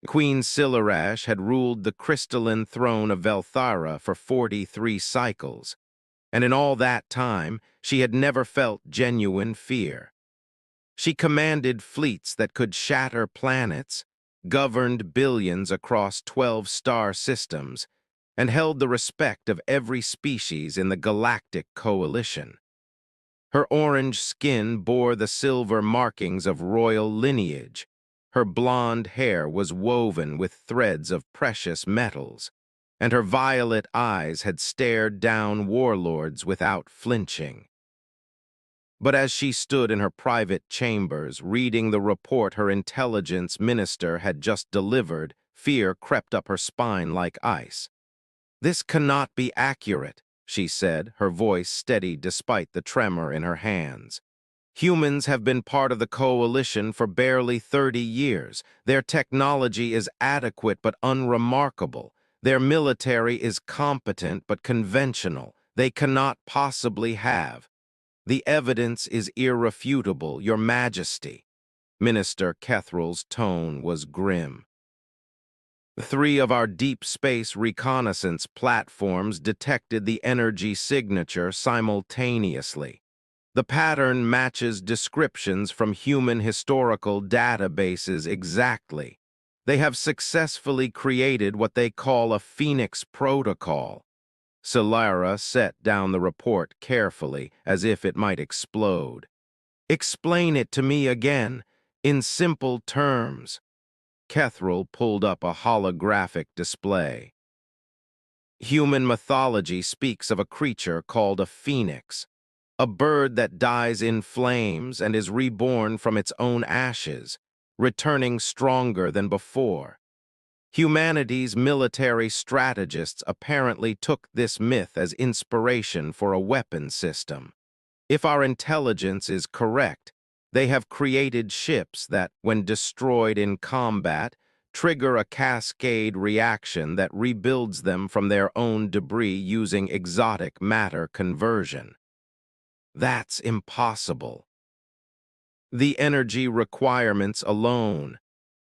Queen Silarash had ruled the crystalline throne of Velthara for 43 cycles, and in all that time she had never felt genuine fear. She commanded fleets that could shatter planets, governed billions across 12 star systems, and held the respect of every species in the galactic coalition. Her orange skin bore the silver markings of royal lineage. Her blonde hair was woven with threads of precious metals, and her violet eyes had stared down warlords without flinching. But as she stood in her private chambers, reading the report her intelligence minister had just delivered, fear crept up her spine like ice. "This cannot be accurate," she said, her voice steady despite the tremor in her hands. "Humans have been part of the coalition for barely 30 years. Their technology is adequate but unremarkable. Their military is competent but conventional. They cannot possibly have. The evidence is irrefutable, Your Majesty." Minister Kethral's tone was grim. "3 of our deep space reconnaissance platforms detected the energy signature simultaneously. The pattern matches descriptions from human historical databases exactly. They have successfully created what they call a Phoenix protocol." Solara set down the report carefully, as if it might explode. "Explain it to me again, in simple terms." Kethral pulled up a holographic display. "Human mythology speaks of a creature called a phoenix, a bird that dies in flames and is reborn from its own ashes, returning stronger than before. Humanity's military strategists apparently took this myth as inspiration for a weapon system. If our intelligence is correct, they have created ships that, when destroyed in combat, trigger a cascade reaction that rebuilds them from their own debris using exotic matter conversion. That's impossible. The energy requirements alone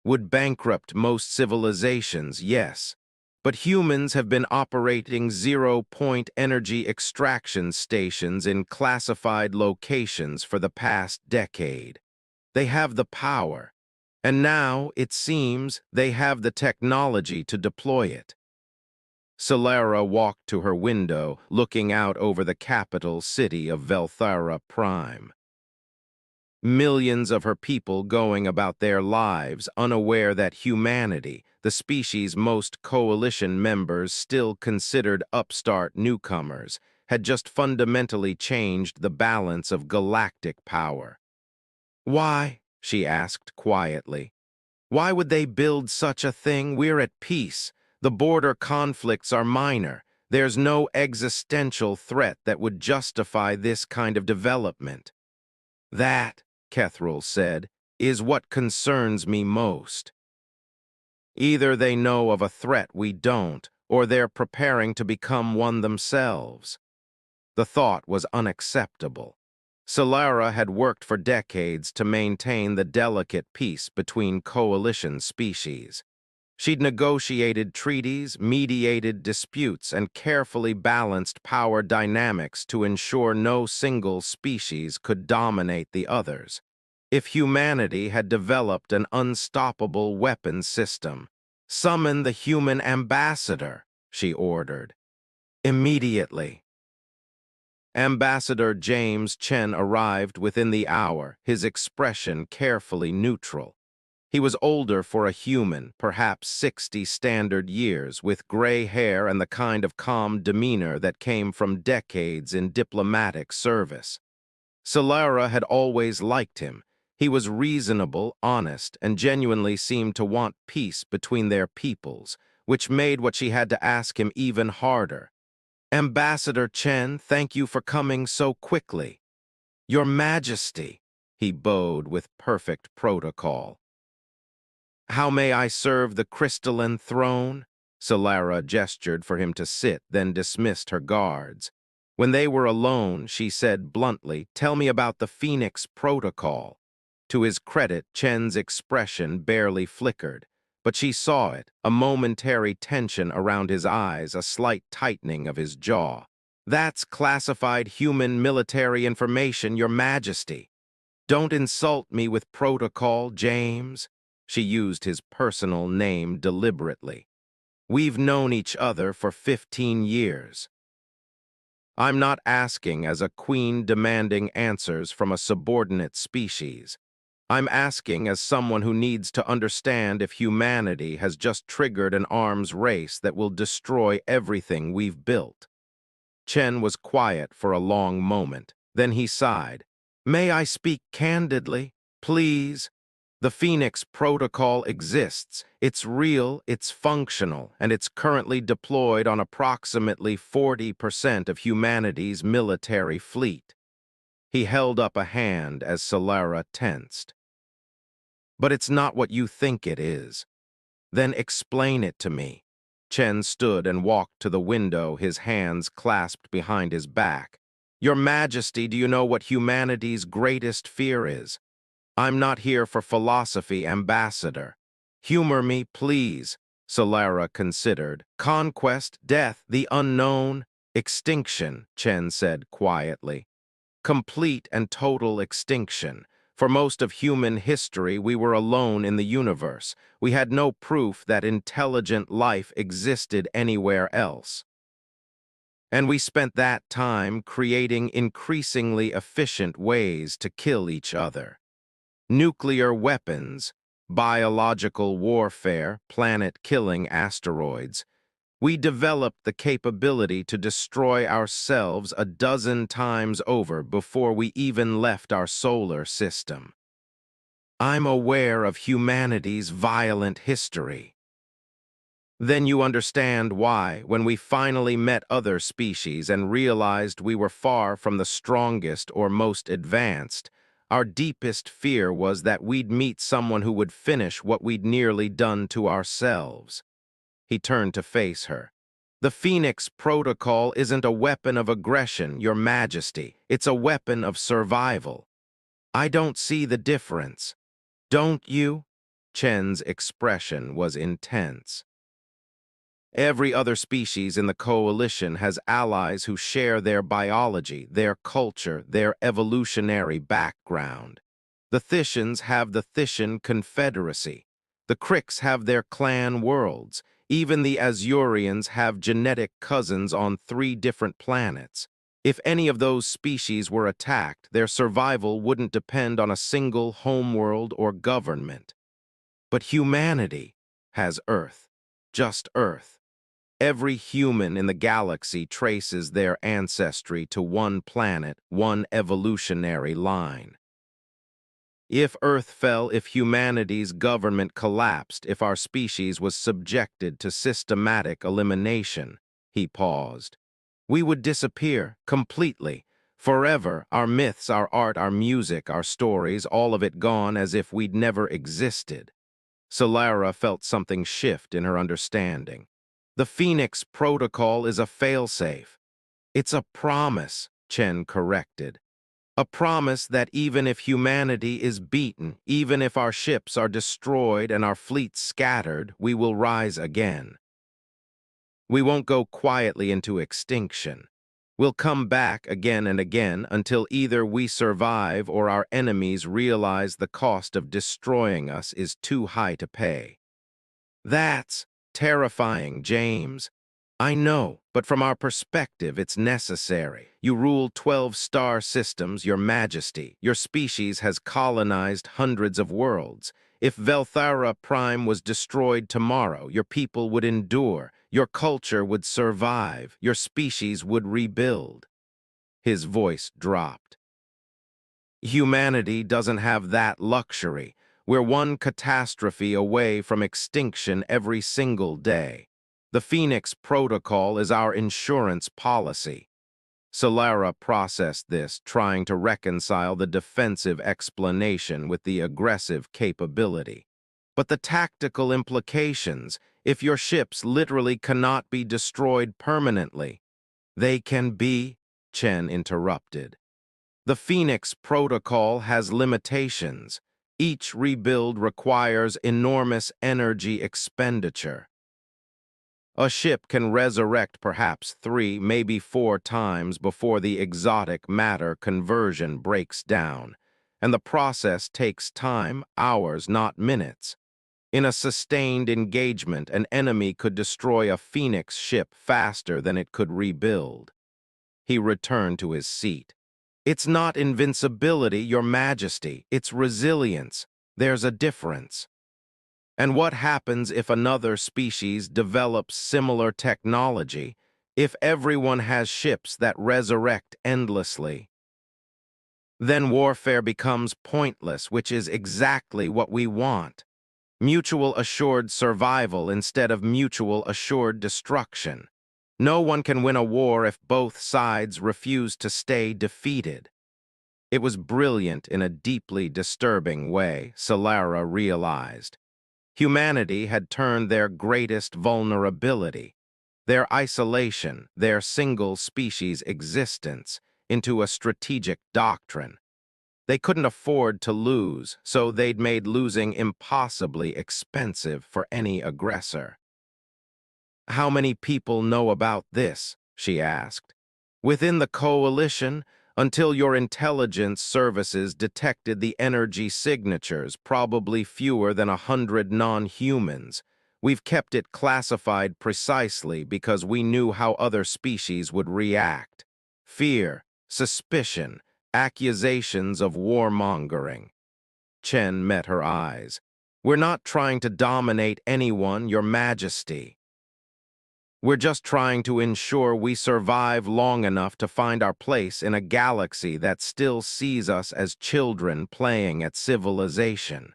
would bankrupt most civilizations, yes, but humans have been operating zero-point energy extraction stations in classified locations for the past decade. They have the power, and now, it seems, they have the technology to deploy it. Solara walked to her window, looking out over the capital city of Velthara Prime. Millions of her people going about their lives unaware that humanity, the species most coalition members still considered upstart newcomers, had just fundamentally changed the balance of galactic power. "Why?" she asked quietly. "Why would they build such a thing? We're at peace. The border conflicts are minor. There's no existential threat that would justify this kind of development." "That," Kethral said, "is what concerns me most. Either they know of a threat we don't, or they're preparing to become one themselves." The thought was unacceptable. Solara had worked for decades to maintain the delicate peace between coalition species. She'd negotiated treaties, mediated disputes, and carefully balanced power dynamics to ensure no single species could dominate the others. If humanity had developed an unstoppable weapons system, "Summon the human ambassador," she ordered. "Immediately." Ambassador James Chen arrived within the hour, his expression carefully neutral. He was older for a human, perhaps 60 standard years, with gray hair and the kind of calm demeanor that came from decades in diplomatic service. Solara had always liked him. He was reasonable, honest, and genuinely seemed to want peace between their peoples, which made what she had to ask him even harder. "Ambassador Chen, thank you for coming so quickly." "Your Majesty," he bowed with perfect protocol. "How may I serve the crystalline throne?" Solara gestured for him to sit, then dismissed her guards. When they were alone, she said bluntly, "Tell me about the Phoenix Protocol." To his credit, Chen's expression barely flickered. but she saw it, a momentary tension around his eyes, a slight tightening of his jaw. "That's classified human military information, Your Majesty. Don't insult me with protocol, James." She used his personal name deliberately. "We've known each other for 15 years. I'm not asking as a queen demanding answers from a subordinate species. I'm asking as someone who needs to understand if humanity has just triggered an arms race that will destroy everything we've built." Chen was quiet for a long moment. Then he sighed. "May I speak candidly, please? The Phoenix Protocol exists. It's real, it's functional, and it's currently deployed on approximately 40% of humanity's military fleet." He held up a hand as Solara tensed. "But it's not what you think it is." "Then explain it to me." Chen stood and walked to the window, his hands clasped behind his back. "Your Majesty, do you know what humanity's greatest fear is? I'm not here for philosophy, Ambassador. Humor me, please." Solara considered. "Conquest, death, the unknown, extinction," Chen said quietly. "Complete and total extinction. For most of human history, we were alone in the universe. We had no proof that intelligent life existed anywhere else. And we spent that time creating increasingly efficient ways to kill each other. Nuclear weapons, biological warfare, planet-killing asteroids. We developed the capability to destroy ourselves a dozen times over before we even left our solar system. I'm aware of humanity's violent history." "Then you understand why, when we finally met other species and realized we were far from the strongest or most advanced, our deepest fear was that we'd meet someone who would finish what we'd nearly done to ourselves." He turned to face her. "The Phoenix Protocol isn't a weapon of aggression, Your Majesty. It's a weapon of survival. I don't see the difference. Don't you?" Chen's expression was intense. "Every other species in the coalition has allies who share their biology, their culture, their evolutionary background. The Thishans have the Thishan Confederacy. The Krix have their clan worlds. Even the Azurians have genetic cousins on 3 different planets. If any of those species were attacked, their survival wouldn't depend on a single homeworld or government. But humanity has Earth, just Earth. Every human in the galaxy traces their ancestry to one planet, one evolutionary line. If Earth fell, if humanity's government collapsed, if our species was subjected to systematic elimination," he paused, "we would disappear completely, forever, our myths, our art, our music, our stories, all of it gone as if we'd never existed." Solara felt something shift in her understanding. "The Phoenix Protocol is a failsafe." "It's a promise," Chen corrected. "A promise that even if humanity is beaten, even if our ships are destroyed and our fleets scattered, we will rise again. We won't go quietly into extinction. We'll come back again and again until either we survive or our enemies realize the cost of destroying us is too high to pay." "That's terrifying, James. I know, but from our perspective, it's necessary. You rule 12 star systems, Your Majesty. Your species has colonized hundreds of worlds. If Velthara Prime was destroyed tomorrow, your people would endure, your culture would survive, your species would rebuild." His voice dropped. "Humanity doesn't have that luxury. We're one catastrophe away from extinction every single day. The Phoenix Protocol is our insurance policy." Solara processed this, trying to reconcile the defensive explanation with the aggressive capability. "But the tactical implications, if your ships literally cannot be destroyed permanently." "They can be," Chen interrupted. "The Phoenix Protocol has limitations. Each rebuild requires enormous energy expenditure. A ship can resurrect perhaps 3, maybe 4 times before the exotic matter conversion breaks down, and the process takes time, hours, not minutes. In a sustained engagement, an enemy could destroy a Phoenix ship faster than it could rebuild. He returned to his seat. It's not invincibility, Your Majesty, it's resilience. There's a difference. And what happens if another species develops similar technology, if everyone has ships that resurrect endlessly? Then warfare becomes pointless, which is exactly what we want. Mutual assured survival instead of mutual assured destruction. No one can win a war if both sides refuse to stay defeated. It was brilliant in a deeply disturbing way, Solara realized. Humanity had turned their greatest vulnerability, their isolation, their single-species existence, into a strategic doctrine. They couldn't afford to lose, so they'd made losing impossibly expensive for any aggressor. "How many people know about this?" she asked. "Within the coalition, until your intelligence services detected the energy signatures, probably fewer than 100 non-humans. We've kept it classified precisely because we knew how other species would react. Fear, suspicion, accusations of warmongering." Chen met her eyes. "We're not trying to dominate anyone, Your Majesty. We're just trying to ensure we survive long enough to find our place in a galaxy that still sees us as children playing at civilization."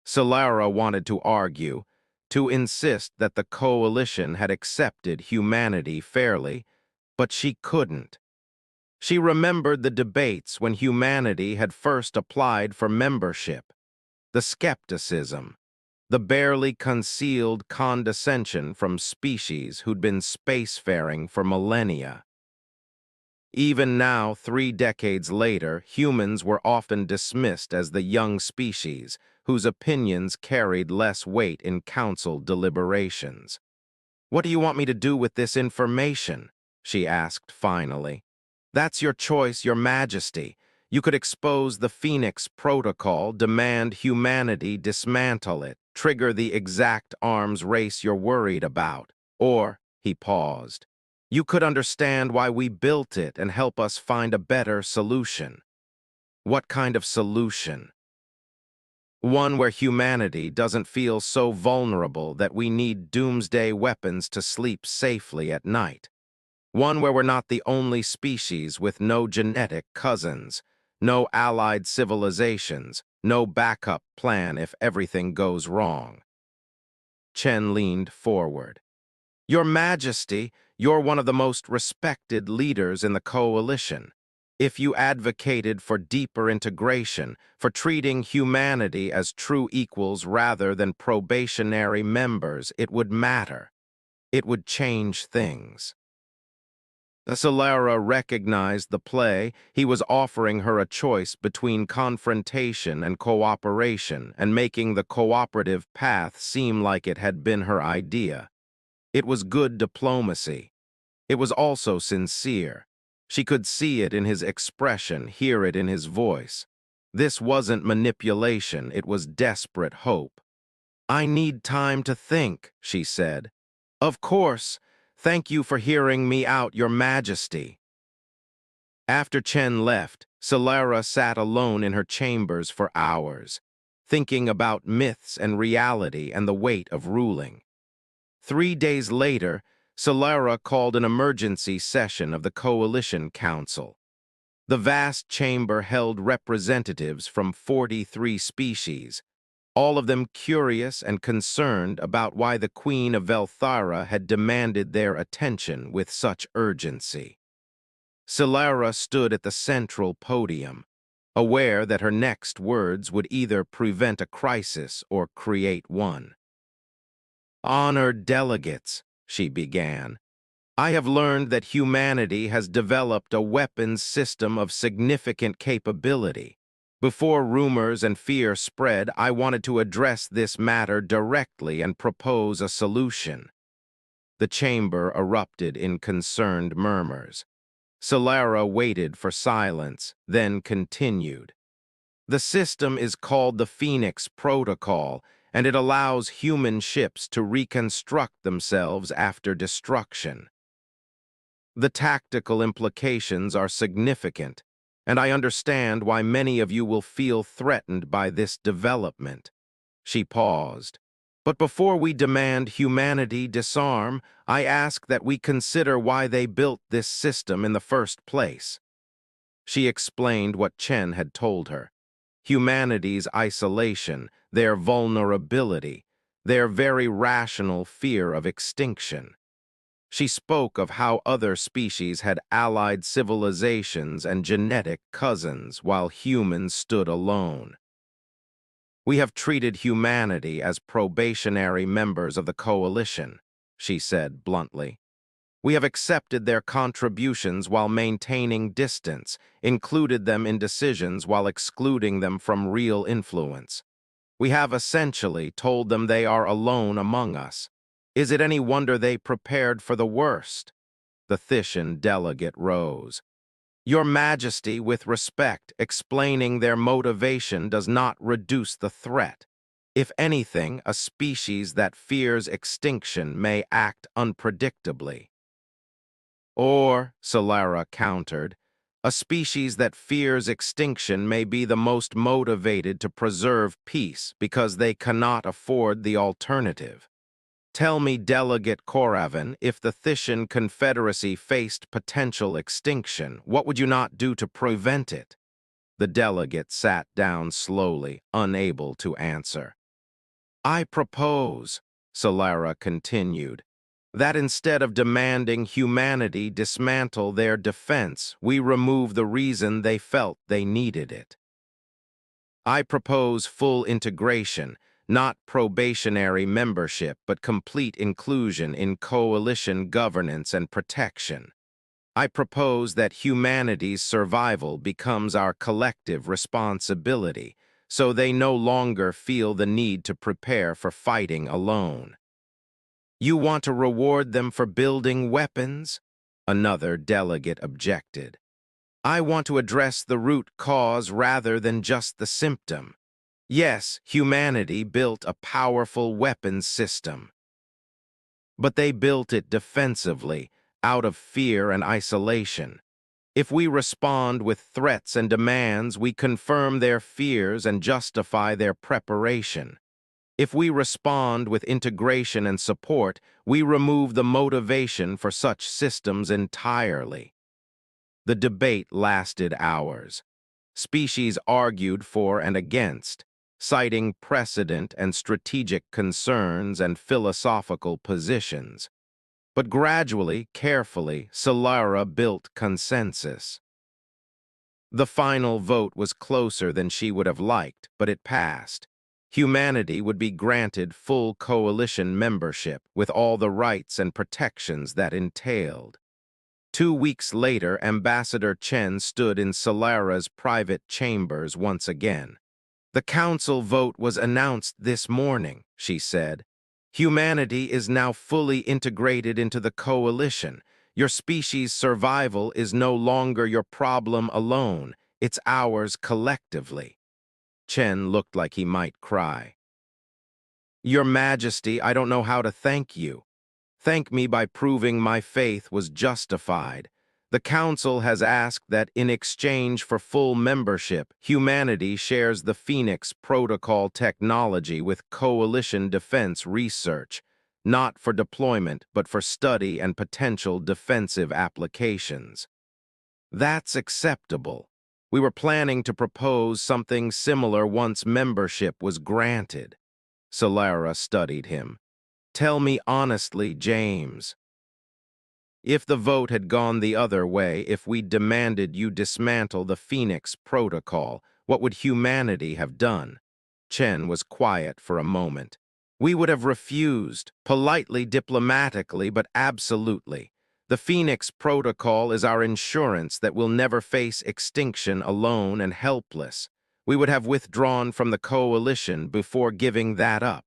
Solara wanted to argue, to insist that the coalition had accepted humanity fairly, but she couldn't. She remembered the debates when humanity had first applied for membership, the skepticism, the barely concealed condescension from species who'd been spacefaring for millennia. Even now, 3 decades later, humans were often dismissed as the young species whose opinions carried less weight in council deliberations. "What do you want me to do with this information?" she asked finally. "That's your choice, Your Majesty. You could expose the Phoenix Protocol, demand humanity dismantle it, trigger the exact arms race you're worried about. Or," he paused, "you could understand why we built it and help us find a better solution." "What kind of solution?" "One where humanity doesn't feel so vulnerable that we need doomsday weapons to sleep safely at night. One where we're not the only species with no genetic cousins, no allied civilizations, no backup plan if everything goes wrong." Chen leaned forward. "Your Majesty, you're one of the most respected leaders in the coalition. If you advocated for deeper integration, for treating humanity as true equals rather than probationary members, it would matter. It would change things." Solara recognized the play. He was offering her a choice between confrontation and cooperation, and making the cooperative path seem like it had been her idea. It was good diplomacy. It was also sincere. She could see it in his expression, hear it in his voice. This wasn't manipulation, it was desperate hope. "I need time to think," she said. "Of course. Thank you for hearing me out, Your Majesty." After Chen left, Solara sat alone in her chambers for hours, thinking about myths and reality and the weight of ruling. 3 days later, Solara called an emergency session of the Coalition Council. The vast chamber held representatives from 43 species, all of them curious and concerned about why the Queen of Velthara had demanded their attention with such urgency. Solara stood at the central podium, aware that her next words would either prevent a crisis or create one. "Honored delegates," she began, "I have learned that humanity has developed a weapons system of significant capability. Before rumors and fear spread, I wanted to address this matter directly and propose a solution. The chamber erupted in concerned murmurs. Solara waited for silence, then continued. The system is called the Phoenix Protocol, and it allows human ships to reconstruct themselves after destruction. The tactical implications are significant, and I understand why many of you will feel threatened by this development. She paused. But before we demand humanity disarm, I ask that we consider why they built this system in the first place. She explained what Chen had told her. Humanity's isolation, their vulnerability, their very rational fear of extinction. She spoke of how other species had allied civilizations and genetic cousins while humans stood alone. We have treated humanity as probationary members of the coalition, she said bluntly. We have accepted their contributions while maintaining distance, included them in decisions while excluding them from real influence. We have essentially told them they are alone among us. Is it any wonder they prepared for the worst? The Thishan delegate rose. Your Majesty, with respect, explaining their motivation does not reduce the threat. If anything, a species that fears extinction may act unpredictably. Or, Solara countered, a species that fears extinction may be the most motivated to preserve peace because they cannot afford the alternative. Tell me, Delegate Koravan, if the Thishan Confederacy faced potential extinction, what would you not do to prevent it? The delegate sat down slowly, unable to answer. I propose, Solara continued, that instead of demanding humanity dismantle their defense, we remove the reason they felt they needed it. I propose full integration, not probationary membership, but complete inclusion in coalition governance and protection. I propose that humanity's survival becomes our collective responsibility, so they no longer feel the need to prepare for fighting alone. You want to reward them for building weapons? Another delegate objected. I want to address the root cause rather than just the symptom. Yes, humanity built a powerful weapons system. But they built it defensively, out of fear and isolation. If we respond with threats and demands, we confirm their fears and justify their preparation. If we respond with integration and support, we remove the motivation for such systems entirely. The debate lasted hours. Species argued for and against, citing precedent and strategic concerns and philosophical positions. But gradually, carefully, Solara built consensus. The final vote was closer than she would have liked, but it passed. Humanity would be granted full coalition membership with all the rights and protections that entailed. 2 weeks later, Ambassador Chen stood in Solara's private chambers once again. The council vote was announced this morning, she said. Humanity is now fully integrated into the coalition. Your species' survival is no longer your problem alone, it's ours collectively. Chen looked like he might cry. Your Majesty, I don't know how to thank you. Thank me by proving my faith was justified. The Council has asked that in exchange for full membership, humanity shares the Phoenix Protocol technology with coalition defense research, not for deployment, but for study and potential defensive applications. That's acceptable. We were planning to propose something similar once membership was granted. Solara studied him. Tell me honestly, James. If the vote had gone the other way, if we demanded you dismantle the Phoenix Protocol, what would humanity have done? Chen was quiet for a moment. We would have refused, politely, diplomatically, but absolutely. The Phoenix Protocol is our insurance that we'll never face extinction alone and helpless. We would have withdrawn from the coalition before giving that up.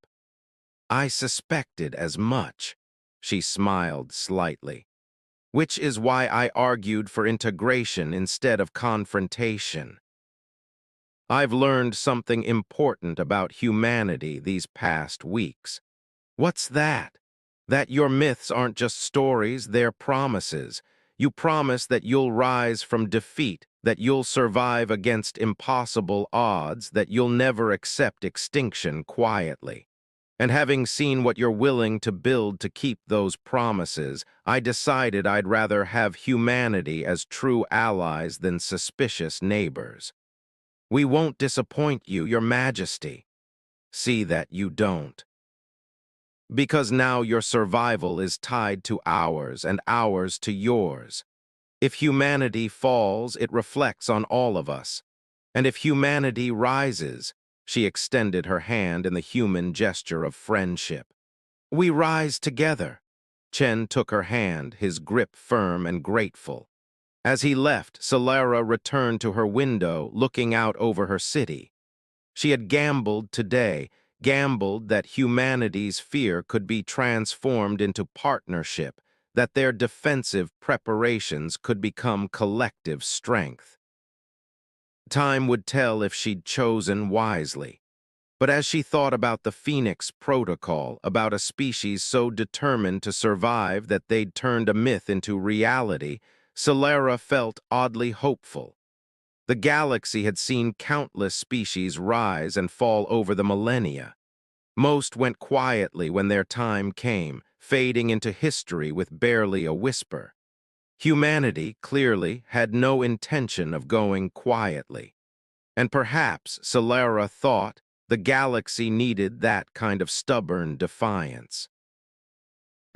I suspected as much. She smiled slightly. Which is why I argued for integration instead of confrontation. I've learned something important about humanity these past weeks. What's that? That your myths aren't just stories, they're promises. You promise that you'll rise from defeat, that you'll survive against impossible odds, that you'll never accept extinction quietly. And having seen what you're willing to build to keep those promises, I decided I'd rather have humanity as true allies than suspicious neighbors. We won't disappoint you, Your Majesty. See that you don't. Because now your survival is tied to ours and ours to yours. If humanity falls, it reflects on all of us. And if humanity rises, she extended her hand in the human gesture of friendship. We rise together. Chen took her hand, his grip firm and grateful. As he left, Solara returned to her window, looking out over her city. She had gambled today, gambled that humanity's fear could be transformed into partnership, that their defensive preparations could become collective strength. Time would tell if she'd chosen wisely. But as she thought about the Phoenix Protocol, about a species so determined to survive that they'd turned a myth into reality, Solara felt oddly hopeful. The galaxy had seen countless species rise and fall over the millennia. Most went quietly when their time came, fading into history with barely a whisper. Humanity, clearly, had no intention of going quietly. And perhaps, Solara thought, the galaxy needed that kind of stubborn defiance.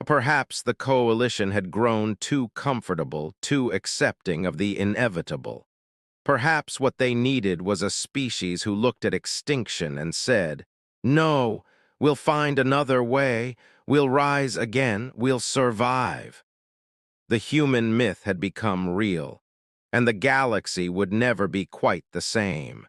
Perhaps the coalition had grown too comfortable, too accepting of the inevitable. Perhaps what they needed was a species who looked at extinction and said, "No, we'll find another way, we'll rise again, we'll survive." The human myth had become real, and the galaxy would never be quite the same.